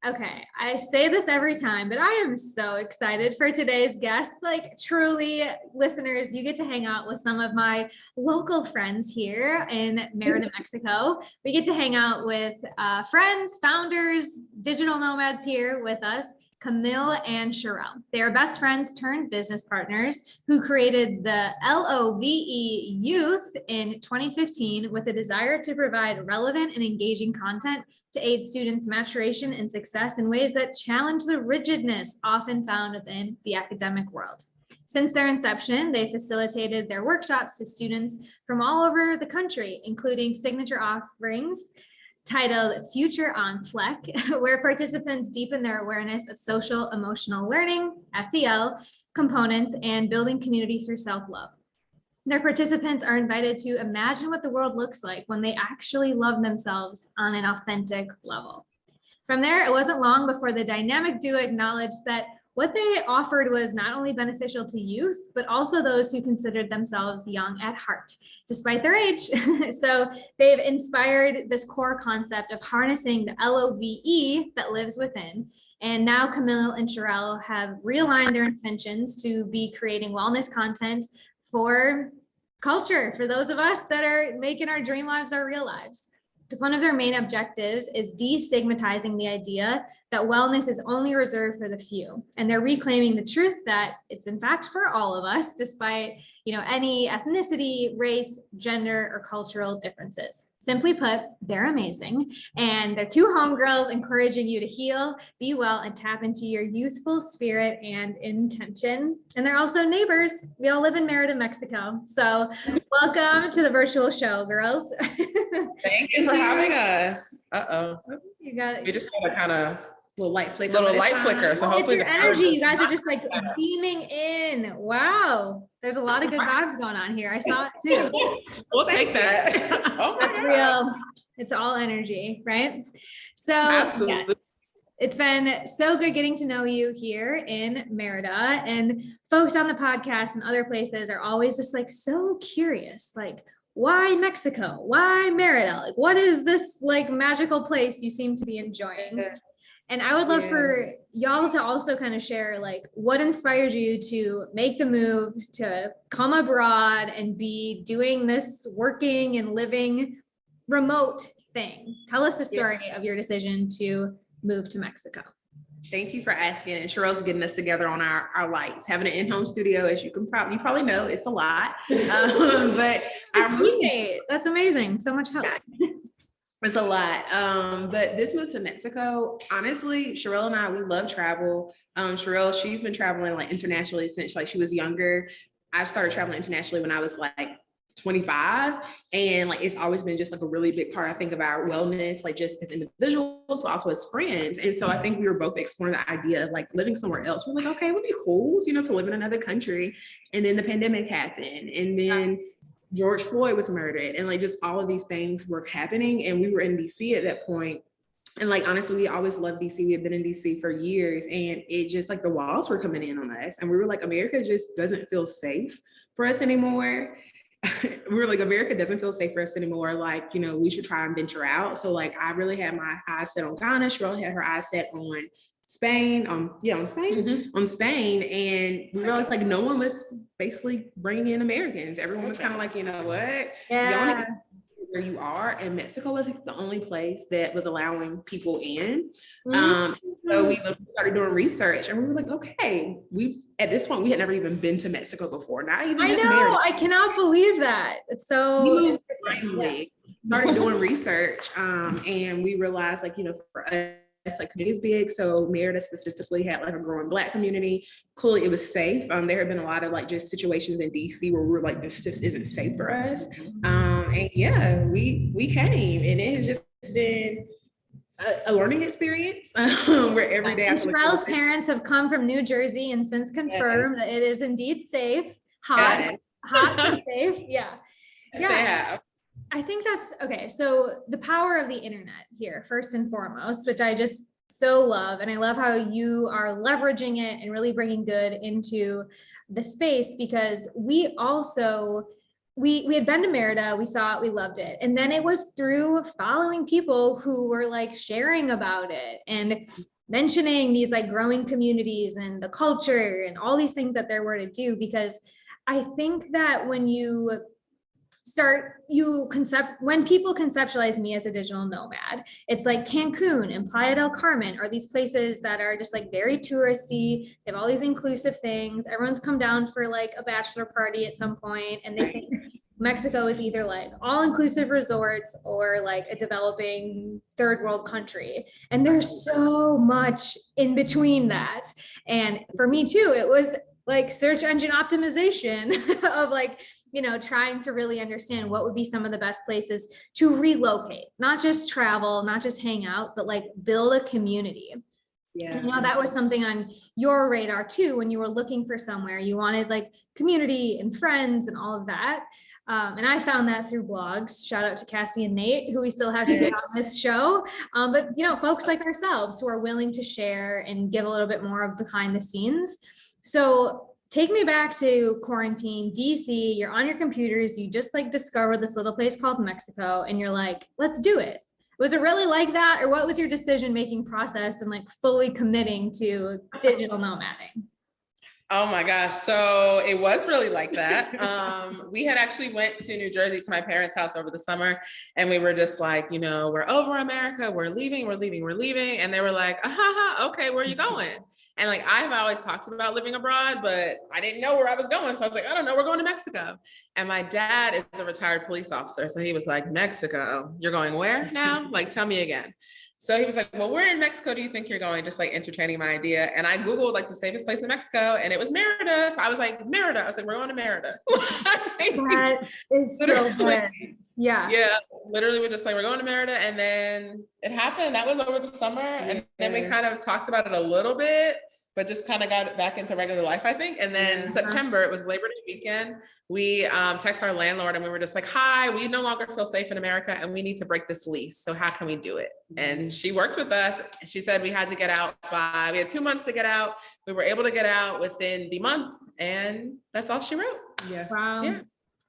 Okay, I say this every time, but I am so excited for today's guest. Like, truly, listeners, you get to hang out with some of my local friends here in Merida, Mexico. We get to hang out with friends, founders, digital nomads here with us. Kamil and Cherelle. They are best friends turned business partners who created the L.O.V.E Youth in 2015 with a desire to provide relevant and engaging content to aid students' maturation and success in ways that challenge the rigidness often found within the academic world. Since their inception, they facilitated their workshops to students from all over the country, including signature offerings titled Future on Fleck, where participants deepen their awareness of social emotional learning, SEL, components, and building community through self-love. Their participants are invited to imagine what the world looks like when they actually love themselves on an authentic level. From there, it wasn't long before the dynamic duo acknowledged that what they offered was not only beneficial to youth, but also those who considered themselves young at heart, despite their age. So they've inspired this core concept of harnessing the L.O.V.E that lives within. And now Kamil and Cherelle have realigned their intentions to be creating wellness content for culture, for those of us that are making our dream lives our real lives. Because one of their main objectives is destigmatizing the idea that wellness is only reserved for the few. And they're reclaiming the truth that it's in fact for all of us, despite any ethnicity, race, gender, or cultural differences. Simply put, they're amazing. And they're two homegirls encouraging you to heal, be well, and tap into your youthful spirit and intention. And they're also neighbors. We all live in Merida, Mexico. So welcome to the virtual show, girls. Thank you for having us. You got it. We just had a kind of little light flicker. So hopefully your energy, you guys are just like beaming in. Wow. There's a lot of good vibes going on here. I saw it too. We'll take that. Oh, that's real. It's all energy, right? So Absolutely. Yes. It's been so good getting to know you here in Merida, and folks on the podcast and other places are always just like so curious, like, why Mexico? Why Merida? Like, what is this like magical place you seem to be enjoying? And I would love for y'all to also kind of share like what inspired you to make the move to come abroad and be doing this working and living remote thing. Tell us the story of your decision to move to Mexico. Thank you for asking. And Cherelle's getting us together on our lights. Having an in-home studio, as you probably know, it's a lot. But our teammate, that's amazing. So much help. It's a lot. But this move to Mexico, honestly, Cherelle and I, we love travel. Cherelle, she's been traveling like internationally since like she was younger. I started traveling internationally when I was like 25, and like it's always been just like a really big part, I think, of our wellness, like just as individuals, but also as friends. And so I think we were both exploring the idea of like living somewhere else. We're like, okay, it would be cool, to live in another country. And then the pandemic happened, and then George Floyd was murdered, and like just all of these things were happening. And we were in DC at that point. And like, honestly, we always loved DC. We had been in DC for years, and it just like the walls were coming in on us. And we were like, America just doesn't feel safe for us anymore. We were like, America doesn't feel safe for us anymore. Like, we should try and venture out. So like, I really had my eyes set on Ghana. Cherelle had her eyes set on Spain, on Spain. And we realized like no one was basically bringing in Americans. Everyone was kind of like, you know what? Yeah. Where you are, and Mexico was like the only place that was allowing people in. So we started doing research, and we were like, okay, at this point we had never even been to Mexico before. Not even just Merida. I cannot believe that. It's so interesting. Started doing research, and we realized like, for us, like community is big. So Merida specifically had like a growing Black community. Clearly it was safe. There had been a lot of like just situations in DC where we were like, this just isn't safe for us. And yeah, we came, and it has just been a learning experience where every day. Cherelle's parents have come from New Jersey and since confirmed that it is indeed safe, hot and safe. Yeah. I think that's okay. So the power of the internet here, first and foremost, which I just so love. And I love how you are leveraging it and really bringing good into the space, because we also we had been to Merida, we saw it, we loved it. And then it was through following people who were like sharing about it and mentioning these like growing communities and the culture and all these things that there were to do. Because I think that when when people conceptualize me as a digital nomad, it's like Cancun and Playa del Carmen are these places that are just like very touristy. They have all these inclusive things. Everyone's come down for like a bachelor party at some point, and they think Mexico is either like all inclusive resorts or like a developing third world country. And there's so much in between that. And for me too, it was like search engine optimization of like, trying to really understand what would be some of the best places to relocate, not just travel, not just hang out, but like build a community. Yeah. That was something on your radar too, when you were looking for somewhere. You wanted like community and friends and all of that. And I found that through blogs. Shout out to Cassie and Nate, who we still have to get on this show. But folks like ourselves who are willing to share and give a little bit more of behind the scenes. So take me back to quarantine, DC, you're on your computers, you just like discovered this little place called Mexico and you're like, let's do it. Was it really like that? Or what was your decision-making process and like fully committing to digital nomading? Oh my gosh. So it was really like that. We had actually went to New Jersey to my parents' house over the summer. And we were just like, we're over America. We're leaving. And they were like, okay, where are you going? And like, I've always talked about living abroad, but I didn't know where I was going. So I was like, I don't know, we're going to Mexico. And my dad is a retired police officer. So he was like, Mexico, you're going where now? Like, tell me again. So he was like, well, where in Mexico do you think you're going? Just like entertaining my idea. And I Googled like the safest place in Mexico and it was Merida. So I was like, Merida. I was like, we're going to Merida. That is so good. Yeah. Yeah. Literally we're just like, we're going to Merida. And then it happened. That was over the summer. And then we kind of talked about it a little bit, but just kind of got back into regular life, I think. And then September, it was Labor Day weekend. We texted our landlord and we were just like, hi, we no longer feel safe in America and we need to break this lease. So how can we do it? And she worked with us. She said we had to get out we had 2 months to get out. We were able to get out within the month and that's all she wrote. Yeah. Wow.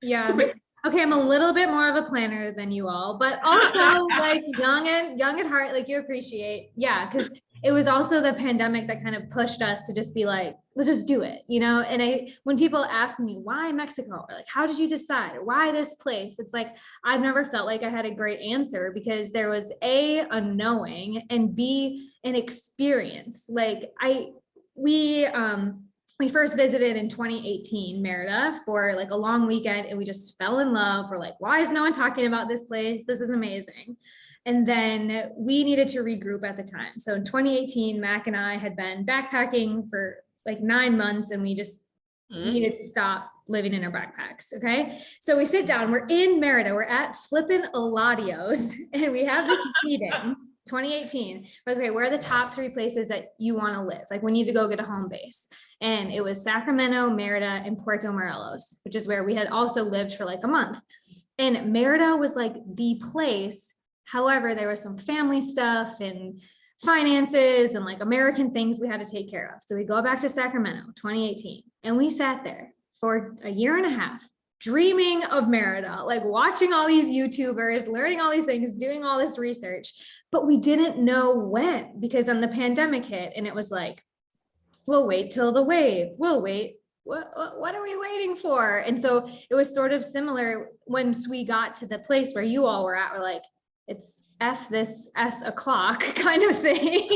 Yeah. Okay, I'm a little bit more of a planner than you all, but also like young at heart, like you appreciate. Yeah, because it was also the pandemic that kind of pushed us to just be like, let's just do it, And when people ask me why Mexico, or like, how did you decide, or why this place? It's like, I've never felt like I had a great answer because there was A, knowing, and B, an experience. Like we first visited in 2018 Merida for like a long weekend and we just fell in love. We're like, why is no one talking about this place? This is amazing. And then we needed to regroup at the time. So in 2018, Mac and I had been backpacking for like 9 months and we just needed to stop living in our backpacks. Okay. So we sit down, we're in Merida, we're at flippin' Eladios and we have this meeting. 2018. Okay, where are the top 3 places that you want to live? Like we need to go get a home base. And it was Sacramento, Merida, and Puerto Morelos, which is where we had also lived for like a month. And Merida was like the place. However, there was some family stuff and finances and like American things we had to take care of. So we go back to Sacramento, 2018, and we sat there for a year and a half dreaming of Merida, like watching all these YouTubers, learning all these things, doing all this research, but we didn't know when because then the pandemic hit and it was like, we'll wait till the wave, we'll wait. What are we waiting for? And so it was sort of similar once we got to the place where you all were at, we're like, it's F this S o'clock kind of thing.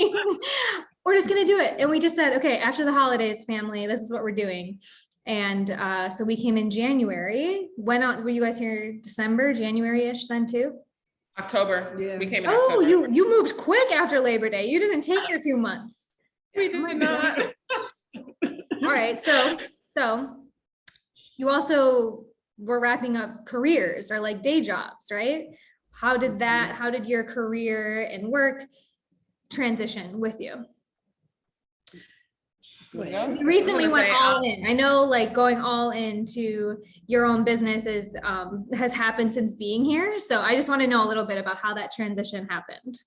We're just going to do it. And we just said, okay, after the holidays, family, this is what we're doing. And so we came in January. Were you guys here December, January-ish then too? October. Yeah. We came in October. Oh, you moved quick after Labor Day. You didn't take your 2 months. We did not. All right. So you also were wrapping up careers or like day jobs, right? How did your career and work transition with you? You recently went all in. I know like going all into your own business has happened since being here. So I just want to know a little bit about how that transition happened.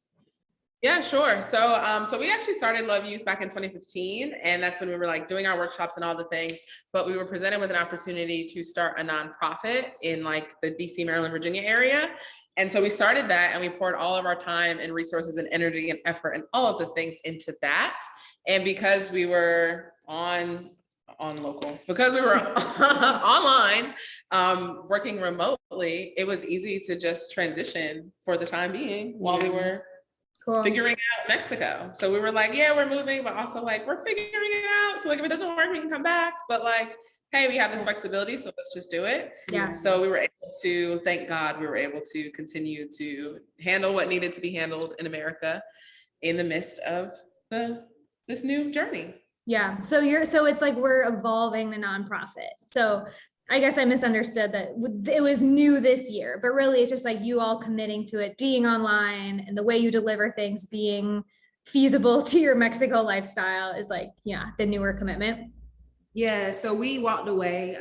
Yeah, sure. So we actually started L.O.V.E Youth back in 2015, and that's when we were like doing our workshops and all the things. But we were presented with an opportunity to start a nonprofit in like the DC, Maryland, Virginia area. And so we started that, and we poured all of our time and resources and energy and effort and all of the things into that. And because we were because we were online, working remotely, it was easy to just transition for the time being while we were figuring out Mexico. So we were like, yeah, we're moving, but also like, we're figuring it out. So like, if it doesn't work, we can come back. But like, hey, we have this flexibility, so let's just do it. Yeah. So we were able to, thank God, we were able to continue to handle what needed to be handled in America in the midst of this new journey. Yeah. So it's like we're evolving the nonprofit. So I guess I misunderstood that it was new this year, but really it's just like you all committing to it being online and the way you deliver things being feasible to your Mexico lifestyle is like, yeah, the newer commitment. Yeah, so we walked away.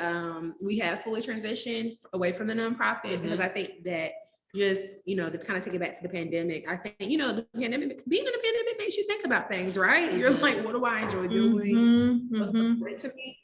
We have fully transitioned away from the nonprofit because I think that just, to kind of take it back to the pandemic, I think, the pandemic, being in a pandemic makes you think about things, right? You're like, what do I enjoy doing? What's important to me?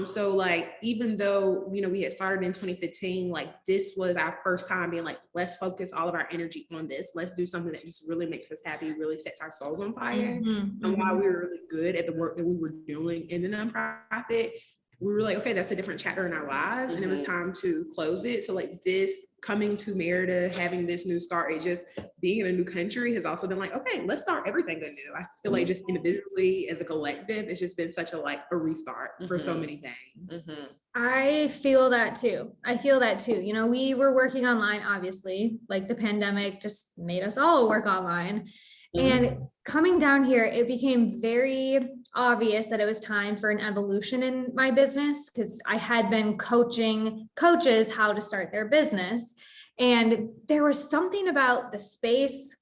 So like, even though, we had started in 2015, like this was our first time being like, let's focus all of our energy on this. Let's do something that just really makes us happy, really sets our souls on fire. And while we were really good at the work that we were doing in the nonprofit, we were like, okay, that's a different chapter in our lives. And it was time to close it. So like this coming to Merida, having this new start, it just being in a new country has also been like, okay, let's start everything anew. I feel like just individually as a collective, it's just been such a restart for so many things. I feel that too. We were working online, obviously, like the pandemic just made us all work online. And coming down here, it became very obvious that it was time for an evolution in my business because I had been coaching coaches how to start their business. And there was something about the space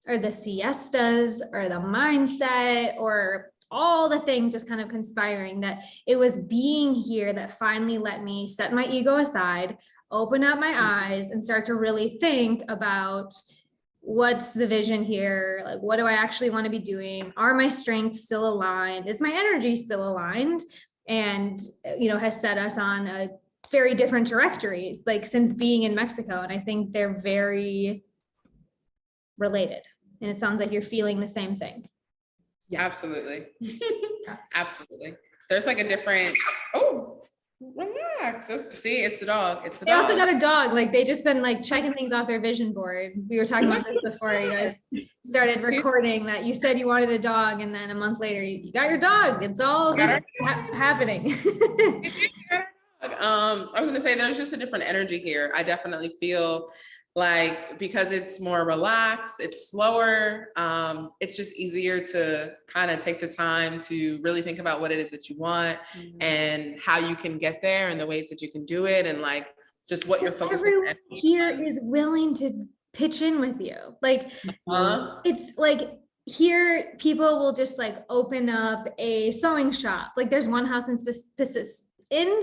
or the siestas or the mindset or all the things just kind of conspiring that it was being here that finally let me set my ego aside, open up my eyes and start to really think about what's the vision here? Like, what do I actually want to be doing? Are my strengths still aligned? Is my energy still aligned? And, has set us on a very different trajectory, like since being in Mexico. And I think they're very related. And it sounds like you're feeling the same thing. Yeah, absolutely. Absolutely. There's like a different, relax. See, it's the dog. They also got a dog. Like they just been like checking things off their vision board. We were talking about this before you guys started recording that you said you wanted a dog. And then a month later you got your dog. It's all just happening. I was going to say, there's just a different energy here. I definitely feel like because it's more relaxed, it's slower, it's just easier to kind of take the time to really think about what it is that you want and how you can get there and the ways that you can do it and like just what you're focusing on. Here is willing to pitch in with you. Like it's like here people will just like open up a sewing shop. Like there's one house in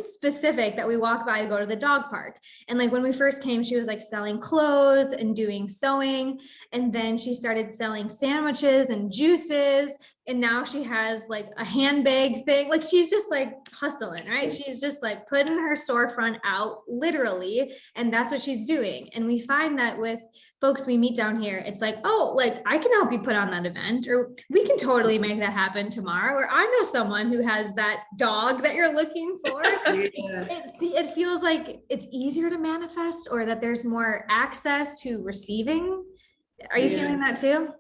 specific that we walk by to go to the dog park. And like when we first came, she was like selling clothes and doing sewing. And then she started selling sandwiches and juices. And now she has like a handbag thing. Like she's just like hustling, right? She's just like putting her storefront out literally. And that's what she's doing. And we find that with folks we meet down here, it's like, oh, like I can help you put on that event, or we can totally make that happen tomorrow. Or I know someone who has that dog that you're looking for. It feels like it's easier to manifest, or that there's more access to receiving. Are you feeling that too?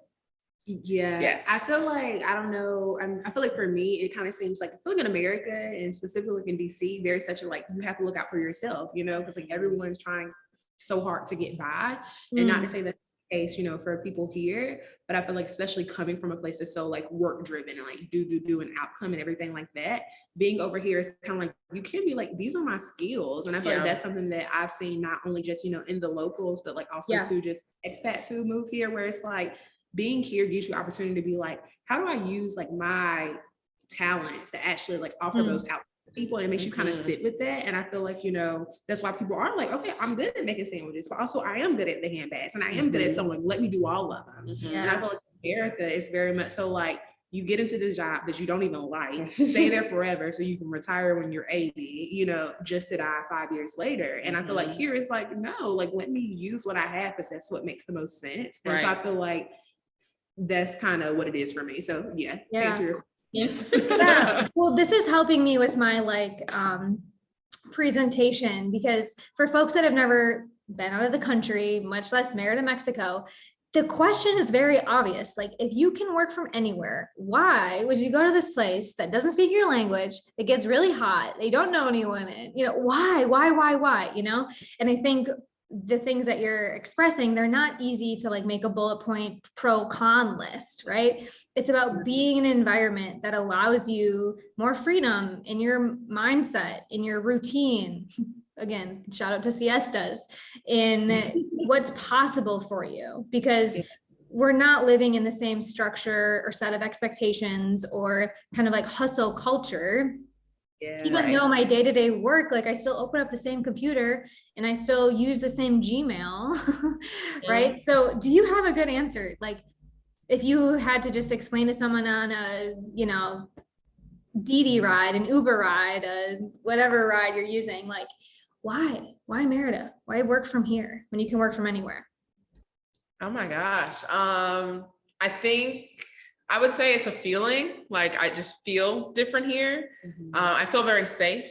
Yeah. Yes. I feel like, I don't know. I feel like for me, it kind of seems like, I feel like in America and specifically in DC, there's such a, like, you have to look out for yourself, because like everyone's trying so hard to get by. And not to say that's the case, for people here, but I feel like especially coming from a place that's so like work driven and like do and outcome and everything like that, being over here is kind of like, you can be like, these are my skills. And I feel like that's something that I've seen not only just, in the locals, but like also to just expats who move here, where it's like, being here gives you opportunity to be like, how do I use like my talents to actually like offer those out to people? And it makes you kind of sit with that. And I feel like, that's why people are like, okay, I'm good at making sandwiches, but also I am good at the handbags and I am good at sewing. Let me do all of them. And I feel like America is very much so like you get into this job that you don't even like, stay there forever so you can retire when you're 80, you know, just to die 5 years later. And I feel like here it's like, no, like let me use what I have because that's what makes the most sense. And so I feel like that's kind of what it is for me. So yeah, to answer your question. Yeah. Well, this is helping me with my like presentation, because for folks that have never been out of the country, much less Merida, Mexico, the question is very obvious. Like, if you can work from anywhere, why would you go to this place that doesn't speak your language? It gets really hot. They don't know anyone in, you know, why, you know? And I think the things that you're expressing, they're not easy to like make a bullet point pro con list, right? It's about being in an environment that allows you more freedom in your mindset, in your routine. Again, shout out to siestas, in what's possible for you, because we're not living in the same structure or set of expectations or kind of like hustle culture. Even though my day-to-day work, like I still open up the same computer and I still use the same Gmail, right? So do you have a good answer? Like, if you had to just explain to someone on a, you know, Didi ride, an Uber ride, whatever ride you're using, like, why Merida? Why work from here when you can work from anywhere? Oh my gosh. I think I would say it's a feeling, like I just feel different here. I feel very safe.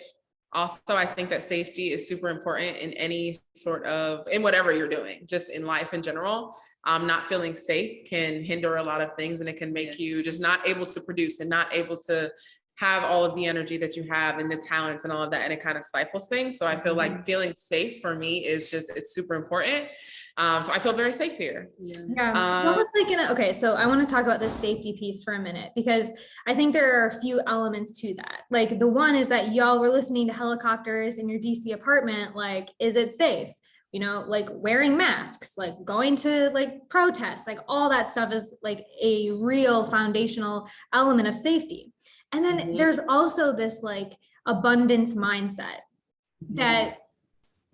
Also, I think that safety is super important in any sort of, in whatever you're doing, just in life in general. Not feeling safe can hinder a lot of things, and it can make you just not able to produce and not able to have all of the energy that you have and the talents and all of that, and it kind of stifles things. So I feel like feeling safe for me is just, it's super important. So I feel very safe here. Yeah. Almost like okay, so I want to talk about this safety piece for a minute, because I think there are a few elements to that. Like, the one is that y'all were listening to helicopters in your DC apartment. Like, is it safe? You know, like wearing masks, like going to like protests, like all that stuff is like a real foundational element of safety. And then there's also this like abundance mindset that,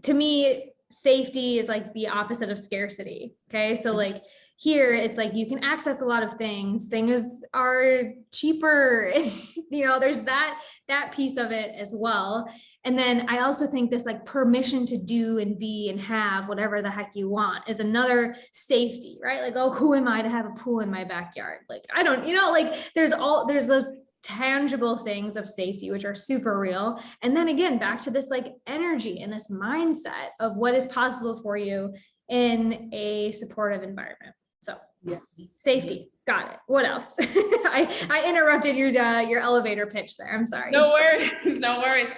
to me, safety is like the opposite of scarcity. Okay. So like here, it's like you can access a lot of things. Things are cheaper. You know, there's that piece of it as well. And then I also think this like permission to do and be and have whatever the heck you want is another safety, right? Like, oh, who am I to have a pool in my backyard? Like, I don't, you know, like there's those tangible things of safety, which are super real. And then again, back to this like energy and this mindset of what is possible for you in a supportive environment. So safety, got it. What else? I interrupted your elevator pitch there. I'm sorry. No worries.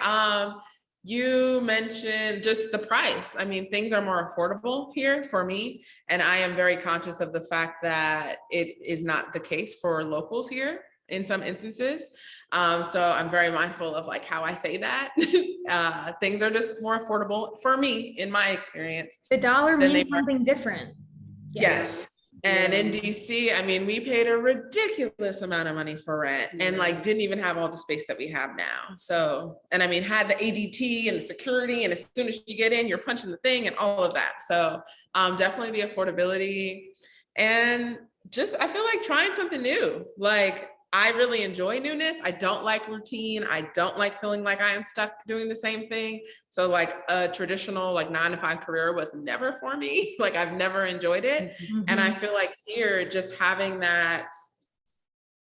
You mentioned just the price. I mean, things are more affordable here for me, and I am very conscious of the fact that it is not the case for locals here in some instances. So I'm very mindful of like how I say that. Things are just more affordable for me in my experience. The dollar means something different. Yes. And in DC, I mean, we paid a ridiculous amount of money for rent and like didn't even have all the space that we have now. So, and I mean, had the ADT and the security, and as soon as you get in, you're punching the thing and all of that. So definitely the affordability, and just, I feel like trying something new. Like, I really enjoy newness. I don't like routine. I don't like feeling like I am stuck doing the same thing. So like a traditional like 9-to-5 career was never for me. Like, I've never enjoyed it. And I feel like here, just having that,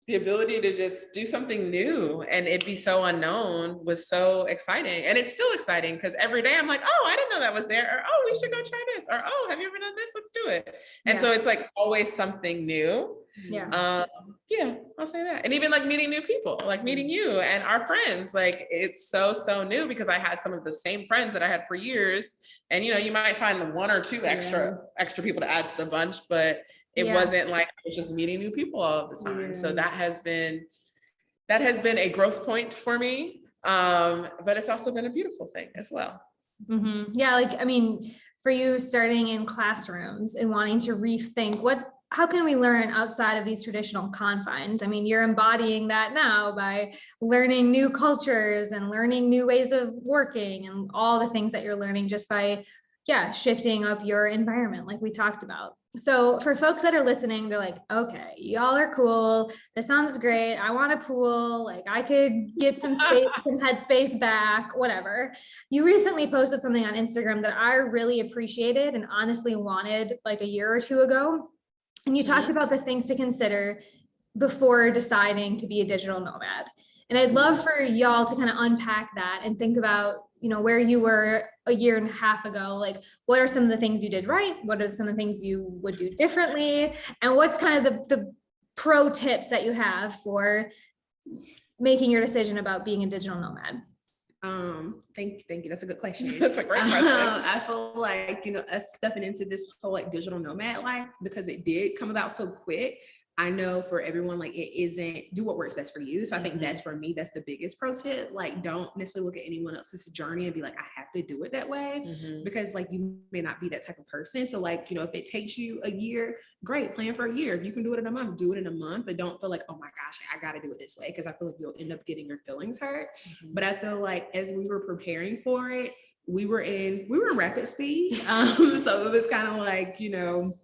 the ability to just do something new and it be so unknown was so exciting. And it's still exciting because every day I'm like, oh, I didn't know that was there. Or, oh, we should go try this. Or, oh, have you ever done this? Let's do it. And so it's like always something new. I'll say that. And even like meeting new people, like meeting you and our friends, like it's so new, because I had some of the same friends that I had for years. And, you know, you might find the one or two extra people to add to the bunch, but it wasn't like I was just meeting new people all the time. So that has been a growth point for me. But it's also been a beautiful thing as well. Yeah. Like, I mean, for you starting in classrooms and wanting to rethink how can we learn outside of these traditional confines? I mean, you're embodying that now by learning new cultures and learning new ways of working and all the things that you're learning just by yeah, shifting up your environment like we talked about. So for folks that are listening, they're like, okay, y'all are cool. This sounds great. I want a pool. Like I could get some space, some headspace back, whatever. You recently posted something on Instagram that I really appreciated and honestly wanted like a year or two ago. And you talked about the things to consider before deciding to be a digital nomad. And I'd love for y'all to kind of unpack that and think about, you know, where you were a year and a half ago. Like, what are some of the things you did right? What are some of the things you would do differently? And what's kind of the pro tips that you have for making your decision about being a digital nomad? Thank you. That's a good question. That's a great question. I feel like, you know, us stepping into this whole like digital nomad life, because it did come about so quick. I know for everyone, like it isn't do what works best for you. So I think that's for me, that's the biggest pro tip. Like, don't necessarily look at anyone else's journey and be like, I have to do it that way, because like you may not be that type of person. So like, you know, if it takes you a year, great, plan for a year. If you can do it in a month, do it in a month, but don't feel like, oh my gosh, I got to do it this way. Cause I feel like you'll end up getting your feelings hurt. But I feel like as we were preparing for it, we were in rapid speed. So it was kind of like, you know,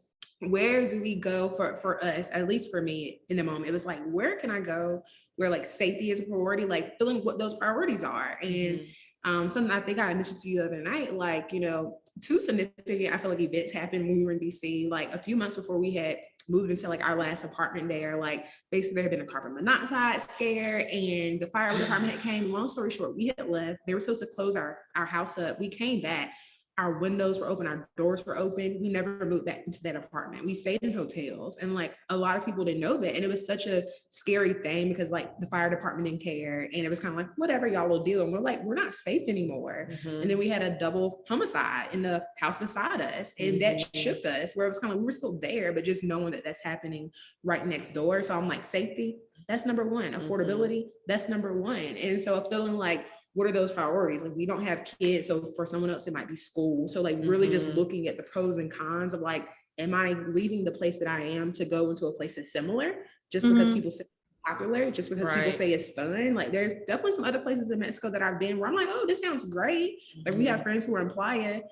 where do we go for us, at least for me in the moment, it was like, where can I go where like safety is a priority, like feeling what those priorities are. And something I think I mentioned to you the other night, like, you know, two significant, I feel like events happened when we were in DC, like a few months before we had moved into like our last apartment there. Like basically there had been a carbon monoxide scare and the fire department had came. Long story short, we had left. They were supposed to close our house up. We came back. Our windows were open, our doors were open. We never moved back into that apartment. We stayed in hotels, and like a lot of people didn't know that. And it was such a scary thing because like the fire department didn't care. And it was kind of like, whatever, y'all will deal. And we're like, we're not safe anymore. And then we had a double homicide in the house beside us. And that shook us, where it was kind of, we were still there, but just knowing that that's happening right next door. So I'm like, safety, that's number one. Affordability, that's number one. And so feeling like, what are those priorities? Like we don't have kids. So for someone else, it might be school. So like really just looking at the pros and cons of like, am I leaving the place that I am to go into a place that's similar just because people say it's popular, just because people say it's fun? Like there's definitely some other places in Mexico that I've been where I'm like, oh, this sounds great. Like we have friends who are in Playa.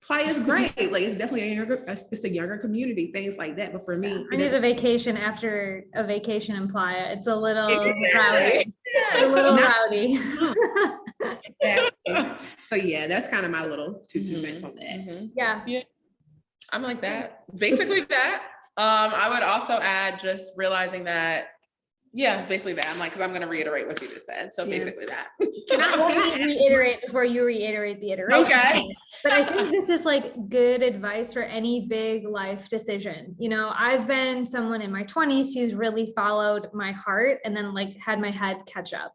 Playa is great. Like it's definitely a younger community, things like that. But for me, I need a vacation after a vacation in Playa. It's a little rowdy. It's a little rowdy. So yeah, that's kind of my little two cents on that. Yeah. I'm like that. Basically that. I would also add just realizing that, basically that. I'm like, because I'm going to reiterate what you just said. So basically that. Let me reiterate before you reiterate the iteration. Okay. But I think this is like good advice for any big life decision. You know, I've been someone in my 20s who's really followed my heart and then like had my head catch up.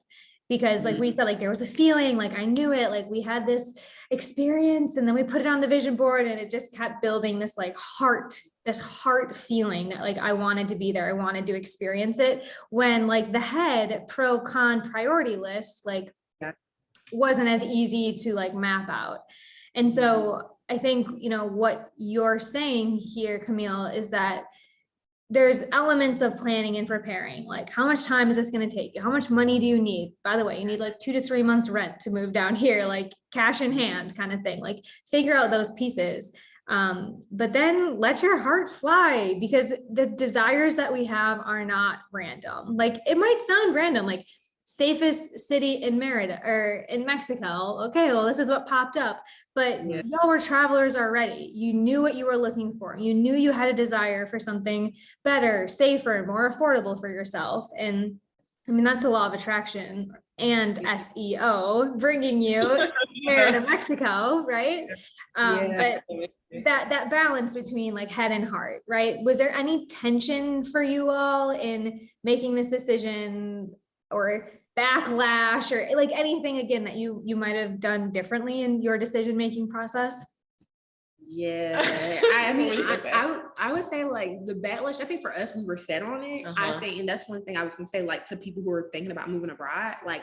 Because like we said, like there was a feeling, like I knew it, like we had this experience and then we put it on the vision board and it just kept building this like heart feeling that like I wanted to be there. I wanted to experience it, when like the head pro con priority list like wasn't as easy to like map out. And so I think, you know, what you're saying here, Kamil, is that there's elements of planning and preparing. Like how much time is this going to take you? How much money do you need? By the way, you need like 2 to 3 months rent to move down here, like cash in hand kind of thing. Like figure out those pieces. But then let your heart fly, because the desires that we have are not random. Like it might sound random, like safest city in Merida or in Mexico. Okay, well, this is what popped up, but y'all were travelers already. You knew what you were looking for. You knew you had a desire for something better, safer, more affordable for yourself. And I mean, that's a law of attraction and SEO bringing you Merida, Mexico, right? But that balance between like head and heart, right? Was there any tension for you all in making this decision, or backlash, or like anything again that you might have done differently in your decision-making process? Yeah, I mean, I would say like the backlash, I think for us, we were set on it. I think, and that's one thing I was gonna say, like to people who are thinking about moving abroad, like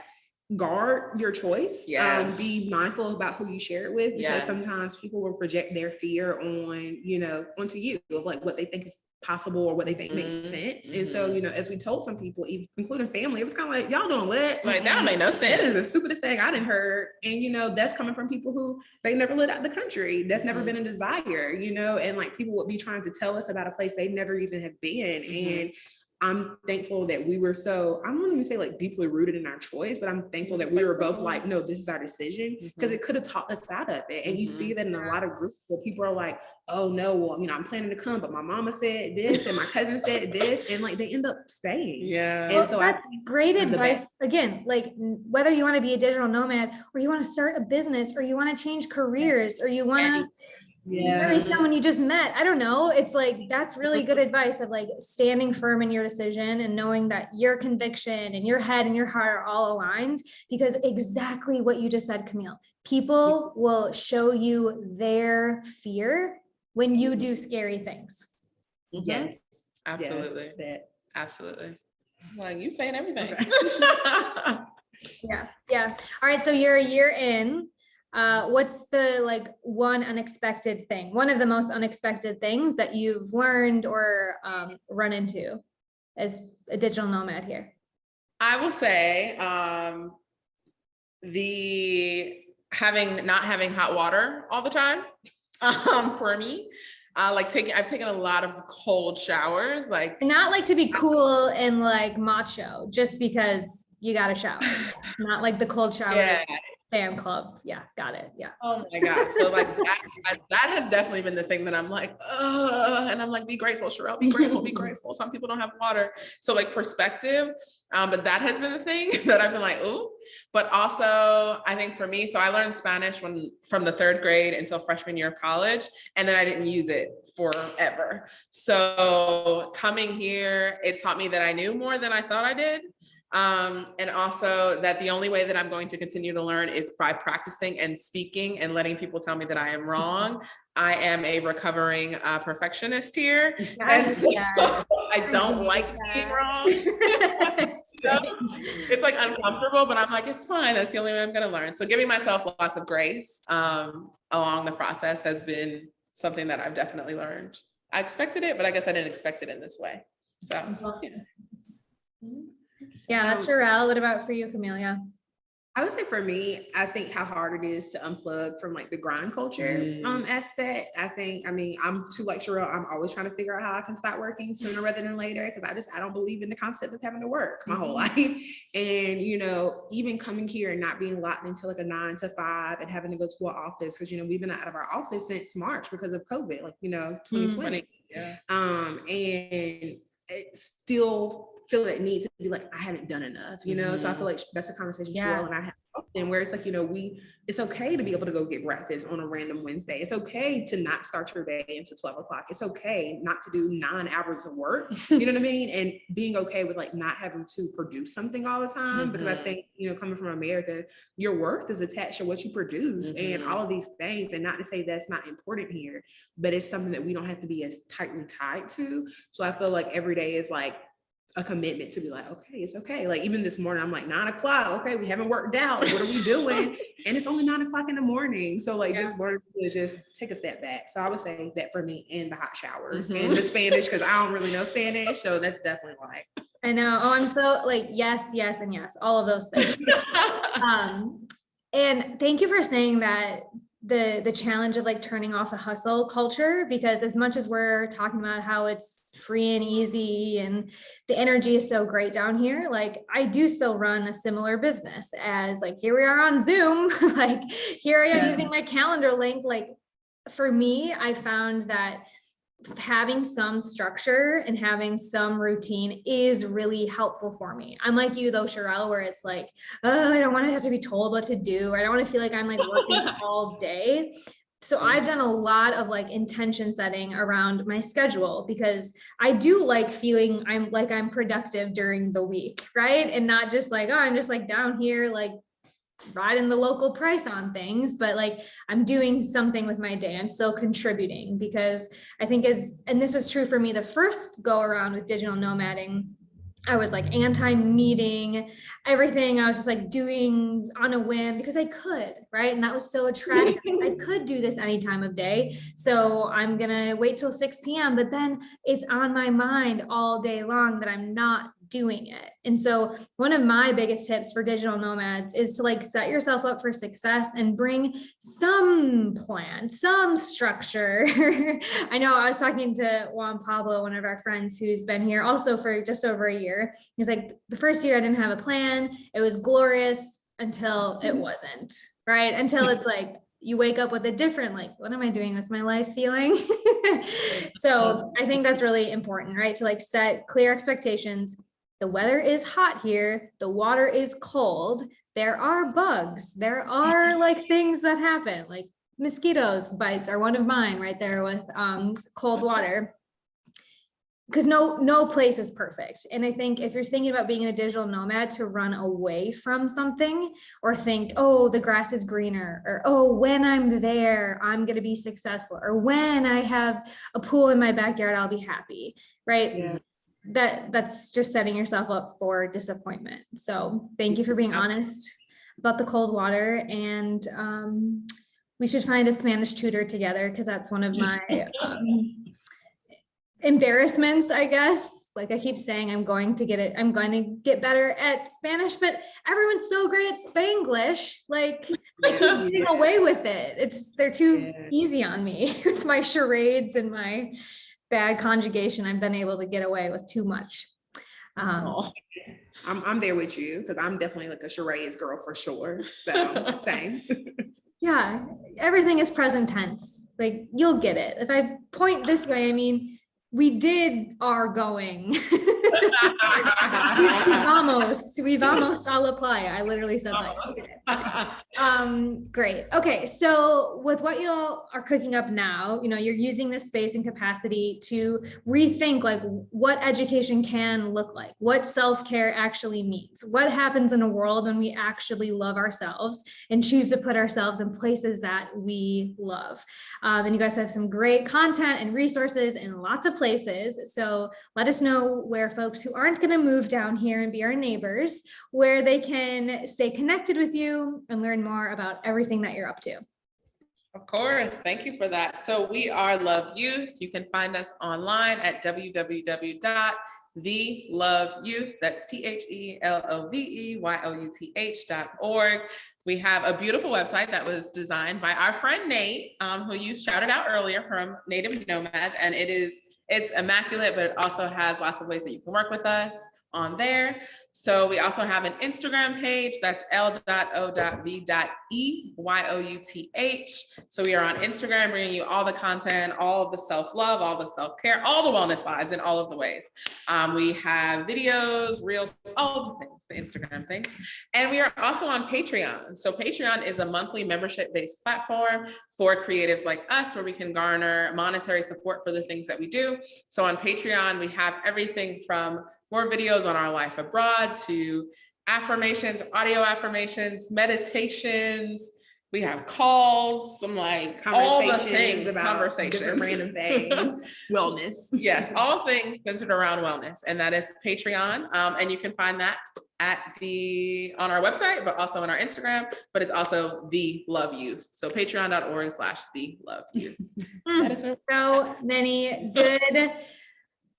guard your choice. Be mindful about who you share it with, because sometimes people will project their fear on, you know, onto you, of like what they think is possible or what they think makes sense. And so, you know, as we told some people, even including family, it was kind of like, y'all doing what? Like, that don't make no sense. That is the stupidest thing I didn't heard. And, you know, that's coming from people who they never lived out the country. That's never been a desire, you know, and like people would be trying to tell us about a place they never even have been. And I'm thankful that we were so, I don't even say like deeply rooted in our choice, but I'm thankful that we were both like, no, this is our decision, because it could have taught us out of it. And you see that in a lot of groups where people are like, oh no, well, you know, I'm planning to come, but my mama said this and my cousin said this, and like they end up staying. Yeah. And so that's great advice. Again, like whether you want to be a digital nomad or you want to start a business or you want to change careers or you want to marry someone you just met. I don't know. It's like, that's really good advice of like standing firm in your decision and knowing that your conviction and your head and your heart are all aligned, because exactly what you just said, Kamil, people will show you their fear when you do scary things. Yes, Absolutely. Yes, Absolutely. Like, you saying everything. Yeah. All right. So you're a year in. What's the like one unexpected thing, one of the most unexpected things that you've learned or run into as a digital nomad here? I will say not having hot water all the time for me. I've taken a lot of cold showers, like Not like to be cool and like macho just because you got a shower, not like the cold shower fan club. Yeah, got it. Yeah. Oh my gosh. So like that has definitely been the thing that I'm like, and I'm like, be grateful, Cherelle, be grateful, be grateful. Some people don't have water. So like perspective, but that has been the thing that I've been like, ooh. But also I think for me, so I learned Spanish from the 3rd grade until freshman year of college, and then I didn't use it forever. So coming here, it taught me that I knew more than I thought I did. And also that the only way that I'm going to continue to learn is by practicing and speaking and letting people tell me that I am wrong. I am a recovering perfectionist here. And so I don't like being wrong. So it's like uncomfortable, but I'm like, it's fine. That's the only way I'm going to learn. So giving myself lots of grace along the process has been something that I've definitely learned. I expected it, but I guess I didn't expect it in this way. So yeah, that's Cherelle. What about for you, Camelia? I would say for me, I think how hard it is to unplug from like the grind culture aspect. I mean, I'm too like Cherelle. I'm always trying to figure out how I can start working sooner rather than later, because I don't believe in the concept of having to work my whole life. And, you know, even coming here and not being locked into like a 9 to 5 and having to go to an office, because, you know, we've been out of our office since March because of COVID, like, you know, 2020. And it still feel that need to be like, I haven't done enough, you know? So I feel like that's a conversation Cherelle and I have often, where it's like, you know, it's okay to be able to go get breakfast on a random Wednesday. It's okay to not start your day until 12 o'clock. It's okay not to do 9 hours of work, you know what I mean? And being okay with like not having to produce something all the time, because I think, you know, coming from America, your worth is attached to what you produce and all of these things. And not to say that's not important here, but it's something that we don't have to be as tightly tied to. So I feel like every day is like a commitment to be like, okay, it's okay. Like even this morning, I'm like 9 o'clock. Okay, we haven't worked out. What are we doing? And it's only 9 o'clock in the morning. So like just learn to just take a step back. So I would say that for me, and the hot showers and the Spanish, because I don't really know Spanish. So that's definitely like. I know. Oh, I'm so like, yes, and yes, all of those things. And thank you for saying that the challenge of like turning off the hustle culture, because as much as we're talking about how it's free and easy and the energy is so great down here, like I do still run a similar business as like, here we are on Zoom, like here I am using my calendar link. Like for me, I found that having some structure and having some routine is really helpful for me. I'm like you though, Cherelle, where it's like, oh, I don't want to have to be told what to do. I don't want to feel like I'm like working all day. So I've done a lot of like intention setting around my schedule, because I do like feeling I'm productive during the week, right? And not just like, oh, I'm just like down here, like riding the local price on things, but like I'm doing something with my day. I'm still contributing, because I think and this was true for me the first go around with digital nomading, I was like anti-meeting everything. I was just like doing on a whim because I could, right? And that was so attractive. I could do this any time of day. So I'm going to wait till 6 p.m. But then it's on my mind all day long that I'm not doing it. And so one of my biggest tips for digital nomads is to like set yourself up for success and bring some plan, some structure. I know I was talking to Juan Pablo, one of our friends who's been here also for just over a year. He's like, the first year I didn't have a plan. It was glorious until it wasn't, right? Until it's like, you wake up with a different, like, what am I doing with my life feeling? So I think that's really important, right? To like set clear expectations. The weather is hot here. The water is cold. There are bugs. There are like things that happen, like mosquitoes bites are one of mine right there with cold water. Because no place is perfect. And I think if you're thinking about being a digital nomad, to run away from something or think, oh, the grass is greener, or oh, when I'm there, I'm going to be successful, or when I have a pool in my backyard, I'll be happy, right? Yeah. That's just setting yourself up for disappointment. So thank you for being honest about the cold water. And we should find a Spanish tutor together, because that's one of my embarrassments, I guess. Like I keep saying, I'm going to get better at Spanish, but everyone's so great at Spanglish. Like I keep getting away with it. They're too easy on me with my charades and my bad conjugation. I've been able to get away with too much. I'm there with you, because I'm definitely like a charades girl for sure. So same. Yeah, everything is present tense. Like you'll get it. If I point this way, I mean, we are going. we've almost all apply. I literally said that. Great. Okay. So with what y'all are cooking up now, you're using this space and capacity to rethink like what education can look like, what self-care actually means, what happens in a world when we actually love ourselves and choose to put ourselves in places that we love. And you guys have some great content and resources in lots of places. So let us know where folks who aren't going to move down here and be our neighbors, where they can stay connected with you and learn more about everything that you're up to. Of course. Thank you for that. So we are L.O.V.E Youth. You can find us online at www.theloveyouth. That's TheLoveYouth.org. We have a beautiful website that was designed by our friend Nate, who you shouted out earlier, from Native Nomads. And it's immaculate, but it also has lots of ways that you can work with us on there. So we also have an Instagram page, that's L.O.V.E.YOUTH. So we are on Instagram, bringing you all the content, all of the self-love, all the self-care, all the wellness vibes in all of the ways. We have videos, reels, all the things, the Instagram things. And we are also on Patreon. So Patreon is a monthly membership-based platform for creatives like us, where we can garner monetary support for the things that we do. So on Patreon, we have everything from more videos on our life abroad to affirmations, audio affirmations, meditations. We have calls, some like all the things, about conversations, different random things, wellness. Yes, all things centered around wellness. And that is Patreon. And you can find that on our website, but also on our Instagram, but it's also the L.O.V.E Youth. So patreon.org/the.L.O.V.E Youth. That is so many good,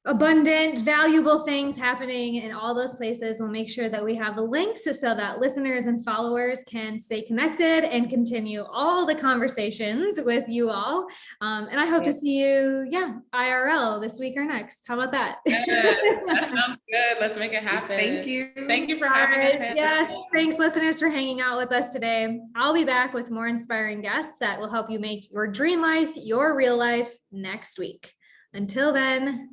abundant, valuable things happening in all those places. We'll make sure that we have the links so that listeners and followers can stay connected and continue all the conversations with you all. And I hope to see you, IRL this week or next. How about that? Yes, that sounds good. Let's make it happen. Thank you. Thank you for having us. Hanna. Yes, thanks listeners for hanging out with us today. I'll be back with more inspiring guests that will help you make your dream life your real life next week. Until then,